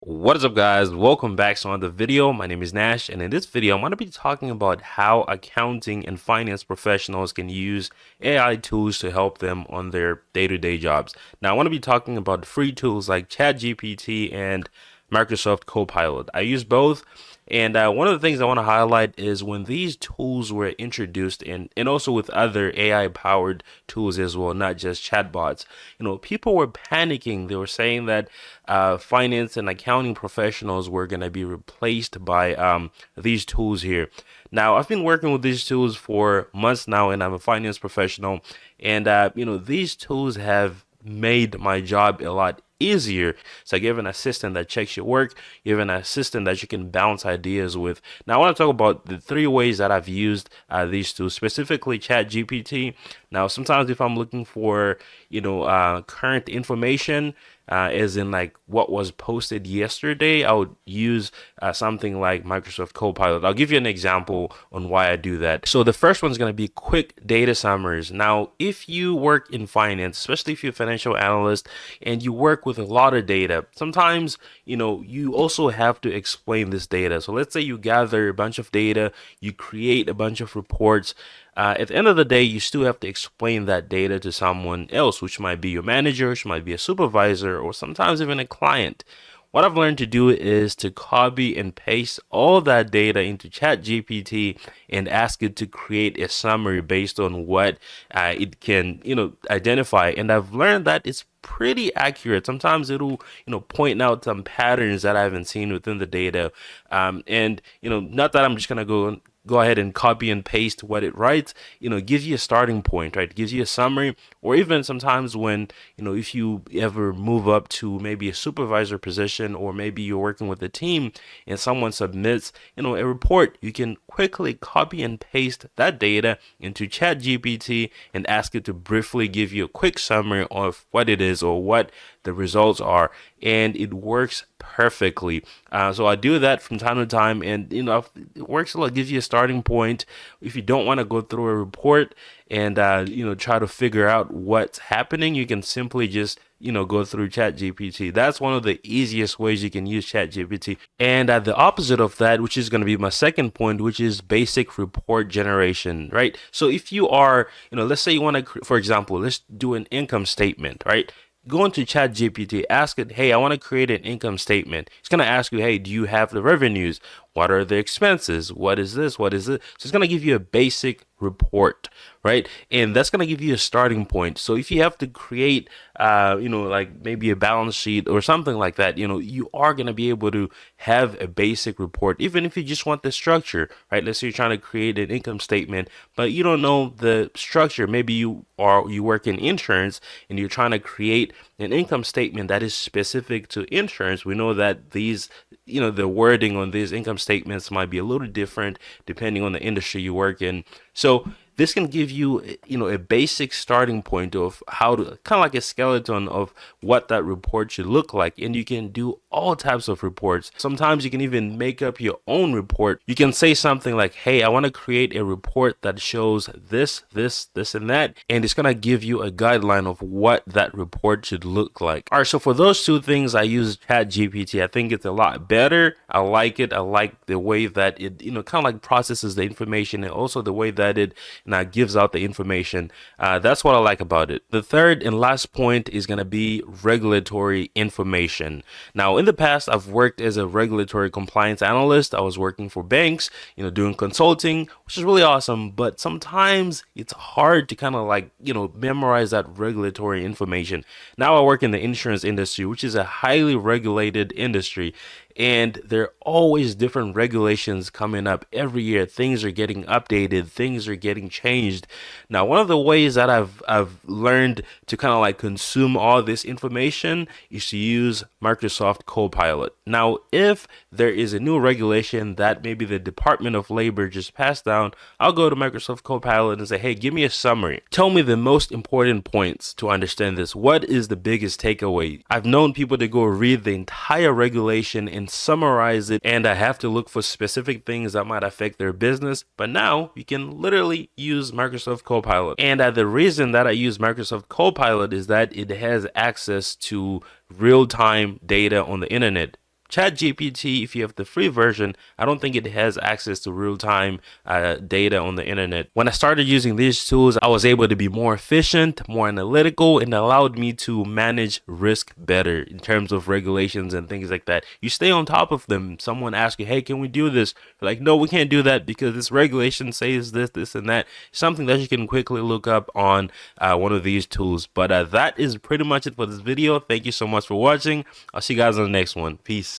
What is up, guys? Welcome back to another video. My name is Nash, and in this video I'm going to be talking about how accounting and finance professionals can use AI tools to help them on their day-to-day jobs. Now I want to be talking about free tools like ChatGPT and Microsoft Copilot. I use both, and one of the things I want to highlight is when these tools were introduced, and also with other AI powered tools as well, not just chatbots. People were panicking. They were saying that finance and accounting professionals were going to be replaced by these tools here. Now, I've been working with these tools for months now, and I'm a finance professional. And these tools have made my job a lot easier. So you have an assistant that checks your work. You have an assistant that you can bounce ideas with. Now I want to talk about the three ways that I've used these tools, specifically ChatGPT. Now sometimes if I'm looking for current information, as in like what was posted yesterday, I would use something like Microsoft Copilot. I'll give you an example on why I do that. So the first one is going to be quick data summaries. Now, if you work in finance, especially if you're a financial analyst and you work with a lot of data, sometimes you also have to explain this data. So let's say you gather a bunch of data, you create a bunch of reports. At the end of the day, you still have to explain that data to someone else, which might be your manager, which might be a supervisor, or sometimes even a client. What I've learned to do is to copy and paste all that data into ChatGPT and ask it to create a summary based on what it can, identify. And I've learned that it's pretty accurate. Sometimes it'll, point out some patterns that I haven't seen within the data. Not that I'm just gonna go ahead and copy and paste what it writes. It gives you a starting point, right? It gives you a summary. Or even sometimes when, if you ever move up to maybe a supervisor position, or maybe you're working with a team and someone submits, a report, you can quickly copy and paste that data into ChatGPT and ask it to briefly give you a quick summary of what it is or what the results are, and it works perfectly. So I do that from time to time, and it works a lot. It gives you a starting point if you don't want to go through a report and try to figure out what's happening. You can simply just go through ChatGPT. That's one of the easiest ways you can use ChatGPT. And the opposite of that, which is going to be my second point, which is basic report generation, right? So if you are, let's say you want to, for example, let's do an income statement, right? Go into ChatGPT, ask it, hey, I want to create an income statement. It's going to ask you, hey, do you have the revenues? What are the expenses? What is this? What is it? So it's going to give you a basic report, right? And that's going to give you a starting point. So if you have to create, like maybe a balance sheet or something like that, you are going to be able to have a basic report, even if you just want the structure, right? Let's say you're trying to create an income statement, but you don't know the structure. Maybe you work in insurance and you're trying to create an income statement that is specific to insurance. We know that these, the wording on these income statements might be a little different depending on the industry you work in. So this can give you, a basic starting point of how to, kind of like a skeleton of what that report should look like. And you can do all types of reports. Sometimes you can even make up your own report. You can say something like, hey, I want to create a report that shows this, this, and that. And it's going to give you a guideline of what that report should look like. All right, so for those two things, I use ChatGPT. I think it's a lot better. I like it. I like the way that it, kind of like processes the information, and also the way that it gives out the information. That's what I like about it. The third and last point is going to be regulatory information. Now, in the past, I've worked as a regulatory compliance analyst. I was working for banks, doing consulting, which is really awesome. But sometimes it's hard to kind of like, memorize that regulatory information. Now I work in the insurance industry, which is a highly regulated industry. And there are always different regulations coming up every year. Things are getting updated, things are getting changed. Now, one of the ways that I've learned to kind of like consume all this information is to use Microsoft Copilot. Now, if there is a new regulation that maybe the Department of Labor just passed down, I'll go to Microsoft Copilot and say, hey, give me a summary. Tell me the most important points to understand this. What is the biggest takeaway? I've known people to go read the entire regulation and summarize it, and I have to look for specific things that might affect their business. But now you can literally use Microsoft Copilot. And the reason that I use Microsoft Copilot is that it has access to real-time data on the internet. ChatGPT, if you have the free version, I don't think it has access to real-time data on the internet. When I started using these tools, I was able to be more efficient, more analytical, and allowed me to manage risk better in terms of regulations and things like that. You stay on top of them. Someone asks you, hey, can we do this? You're like, no, we can't do that because this regulation says this, this, and that. Something that you can quickly look up on one of these tools. But that is pretty much it for this video. Thank you so much for watching. I'll see you guys on the next one. Peace.